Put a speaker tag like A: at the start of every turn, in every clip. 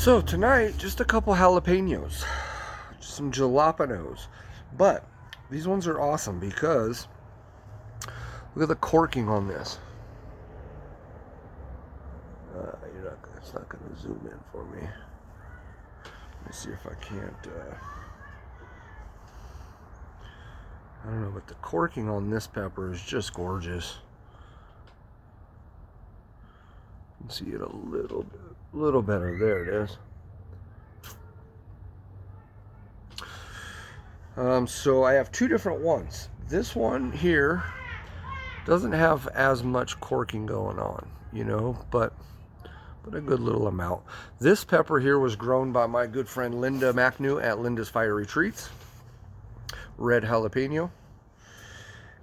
A: So tonight, just a couple jalapenos, some jalapenos. But these ones are awesome because look at the corking on this. It's not going to zoom in for me. Let me see if I can't. I don't know, but the corking on this pepper is just gorgeous. You can see it a little better. There it is. So I have two different ones. This one here doesn't have as much corking going on, but a good little amount. This pepper here was grown by my good friend Linda McNew at Linda's Fiery Treats. Red jalapeno.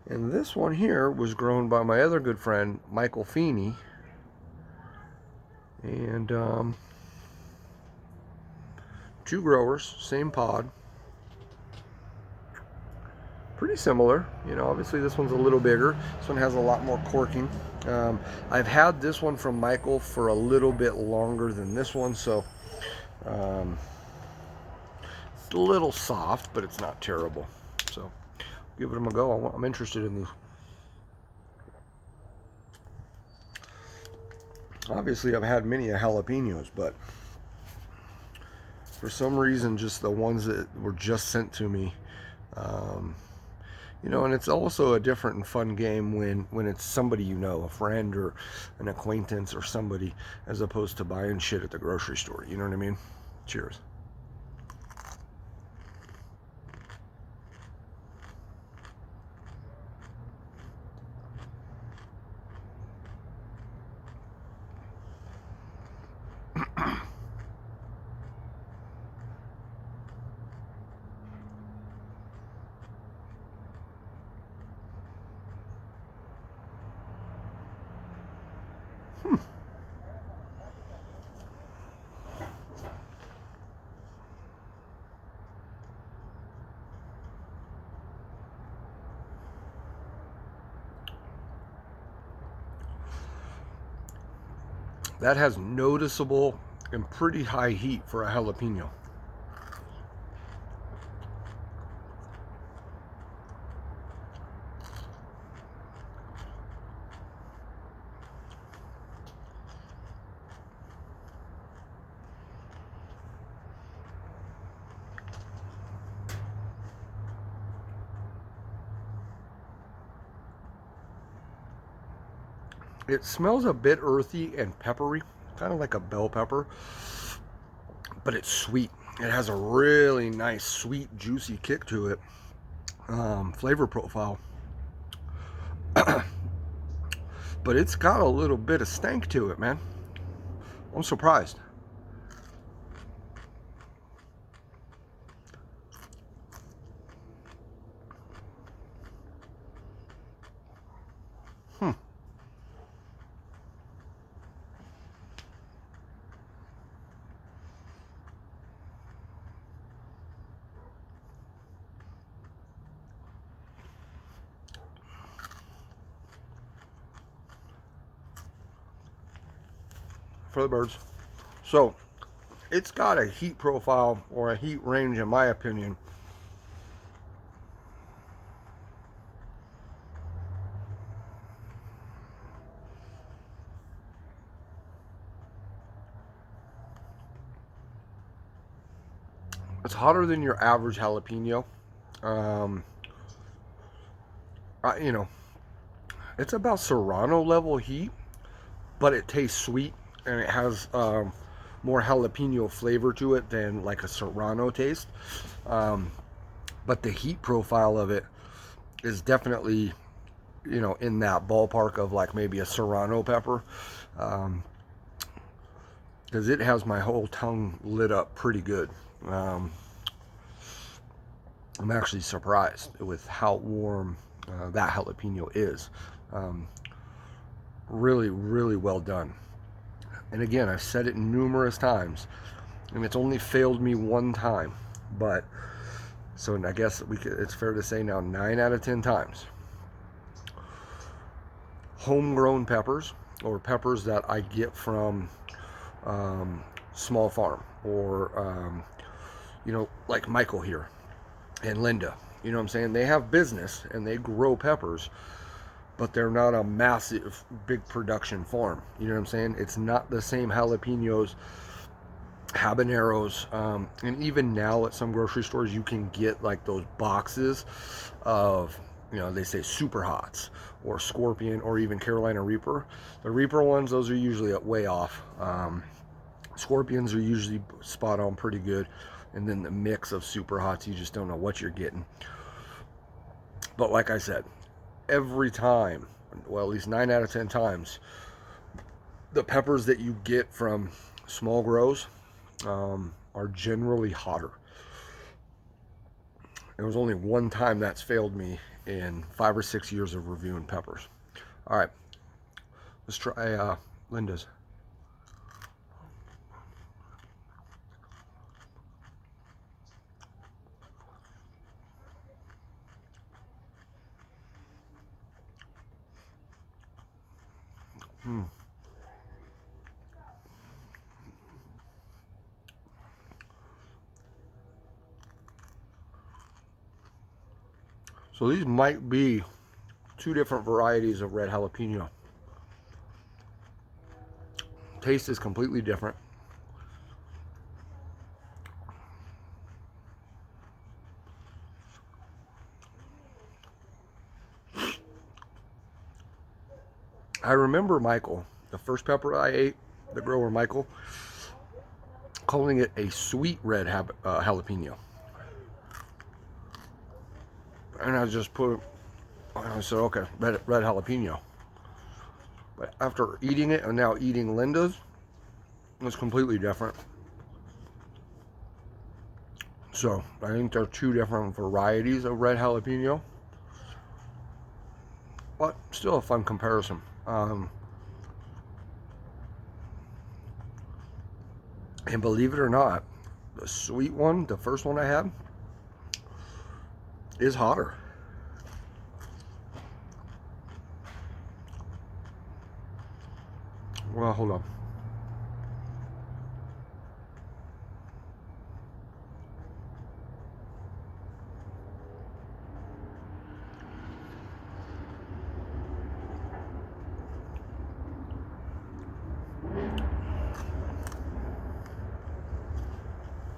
A: And this one here was grown by my other good friend Michael Feeney. And two growers, same pod. Pretty similar, obviously this one's a little bigger. This one has a lot more corking. I've had this one from Michael for a little bit longer than this one, so it's a little soft, but it's not terrible. So give them a go. I'm interested in these. Obviously I've had many jalapenos, but for some reason just the ones that were just sent to me, and it's also a different and fun game when it's somebody a friend or an acquaintance or somebody, as opposed to buying shit at the grocery store. You know what I mean? Cheers. That has noticeable and pretty high heat for a jalapeno. It smells a bit earthy and peppery, kind of like a bell pepper, but it's sweet. It has a really nice, sweet, juicy kick to it. Flavor profile. But it's got a little bit of stank to it, man. I'm surprised. For the birds. So it's got a heat profile or a heat range, in my opinion, it's hotter than your average jalapeno. Um, it's about Serrano level heat, but it tastes sweet and it has more jalapeno flavor to it than like a Serrano taste. But the heat profile of it is definitely, in that ballpark of like maybe a Serrano pepper. Because it has my whole tongue lit up pretty good. I'm actually surprised with how warm that jalapeno is. Really, really well done. And again, I've said it numerous times, and it's only failed me one time. But so I guess it's fair to say now 9 out of 10 times. Homegrown peppers, or peppers that I get from small farm, or you know, like Michael here and Linda. You know what I'm saying? They have business and they grow peppers, but they're not a massive, big production farm. You know what I'm saying? It's not the same jalapenos, habaneros, and even now at some grocery stores you can get like those boxes of, you know, they say super hots or scorpion or even Carolina Reaper. The Reaper ones, those are usually way off. Scorpions are usually spot on pretty good, and then the mix of super hots, you just don't know what you're getting. But like I said, every time, well, at least 9 out of 10 times, the peppers that you get from small grows are generally hotter. There was only one time that's failed me in 5 or 6 years of reviewing peppers. All right, let's try Linda's. So these might be 2 different varieties of red jalapeno. Taste is completely different. I remember Michael, the first pepper I ate, the grower Michael, calling it a sweet red jalapeno. And I just put, I said, okay, red jalapeno. But after eating it and now eating Linda's, it's completely different. So I think there are 2 different varieties of red jalapeno, but still a fun comparison. And believe it or not, the sweet one, the first one I had, is hotter. Well, hold on.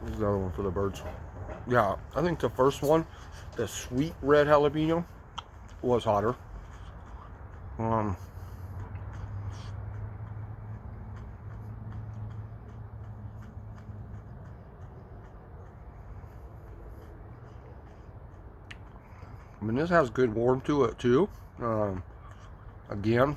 A: This is the other one for the birds. Yeah, I think the first one, the sweet red jalapeno, was hotter. I mean, this has good warmth to it too. Again,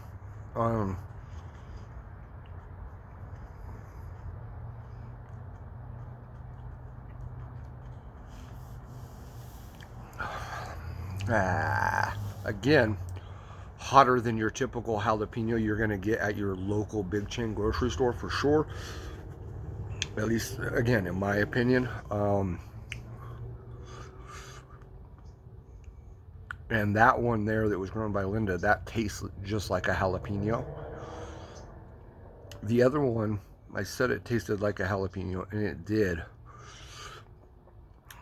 A: again, hotter than your typical jalapeno you're going to get at your local big chain grocery store for sure. At least, again, in my opinion. And that one there that was grown by Linda, that tastes just like a jalapeno. The other one, I said it tasted like a jalapeno, and it did,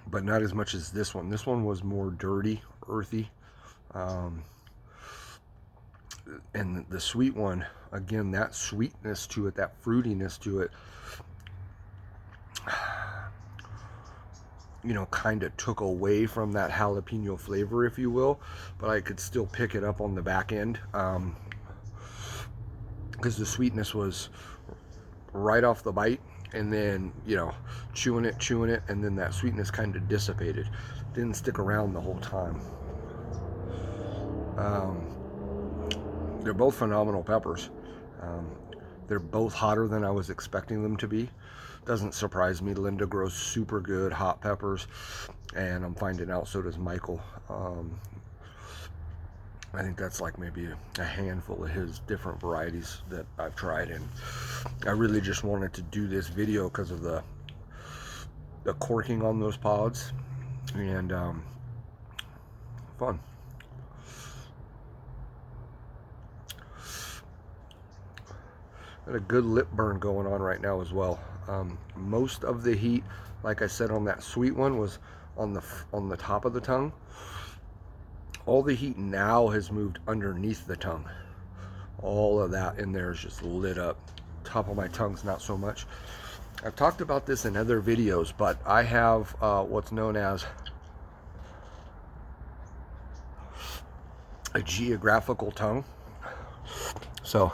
A: but not as much as this one. This one was more dirty, earthy. And the sweet one, again, that sweetness to it, that fruitiness to it, you know, kind of took away from that jalapeno flavor, if you will, but I could still pick it up on the back end, because the sweetness was right off the bite, and then, you know, chewing it, and then that sweetness kind of dissipated. Didn't stick around the whole time. They're both phenomenal peppers. They're both hotter than I was expecting them to be. Doesn't surprise me. Linda grows super good hot peppers, and I'm finding out so does Michael. I think that's like maybe a handful of his different varieties that I've tried, and I really just wanted to do this video because of the corking on those pods, and fun. Got a good lip burn going on right now as well. Most of the heat, like I said on that sweet one, was on the top of the tongue. All the heat now has moved underneath the tongue. All of that in there is just lit up. Top of my tongue's not so much. I've talked about this in other videos, but I have what's known as a geographical tongue. So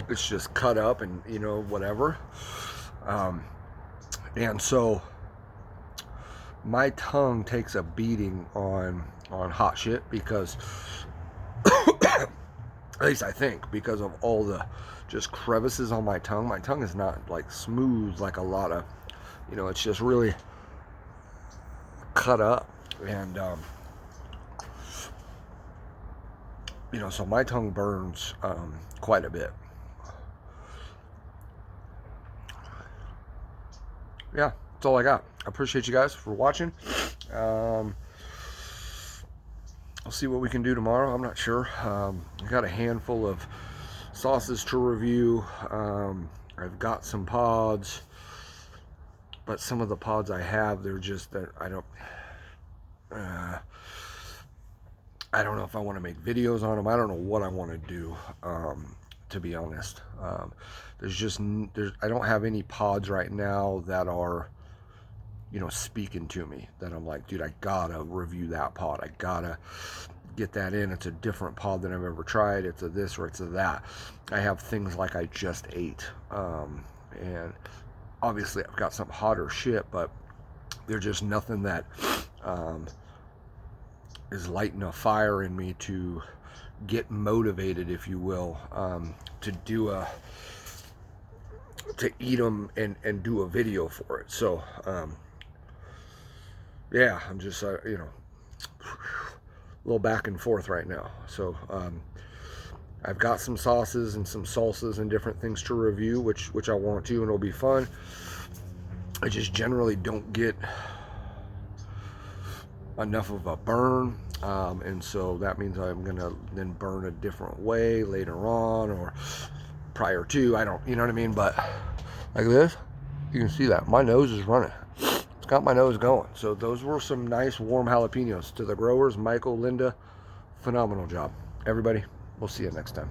A: it's just cut up and, you know, whatever. And so my tongue takes a beating on hot shit because at least I think, because of all the just crevices on my tongue. My tongue is not like smooth like a lot of, you know, it's just really cut up. And you know, so my tongue burns quite a bit. Yeah, that's all I got. I appreciate you guys for watching. I'll see what we can do tomorrow. I'm not sure. I got a handful of sauces to review. I've got some pods, but some of the pods I have, they're just that I don't know if I want to make videos on them. I don't know what I want to do, to be honest. I don't have any pods right now that are, you know, speaking to me, that I'm like, dude, I gotta review that pod. I gotta get that in. It's a different pod than I've ever tried. It's a this or it's a that. I have things like I just ate. And obviously I've got some hotter shit, but they're just nothing that is lighting a fire in me to get motivated, if you will, to eat them and do a video for it. So yeah, I'm just you know, a little back and forth right now. So I've got some sauces and some salsas and different things to review, which I want to, and it'll be fun. I just generally don't get enough of a burn, and so that means I'm gonna then burn a different way later on or prior to. I don't, you know what I mean? But like this, you can see that my nose is running. It's got my nose going. So those were some nice warm jalapenos. To the growers, Michael, Linda, phenomenal job. Everybody, we'll see you next time.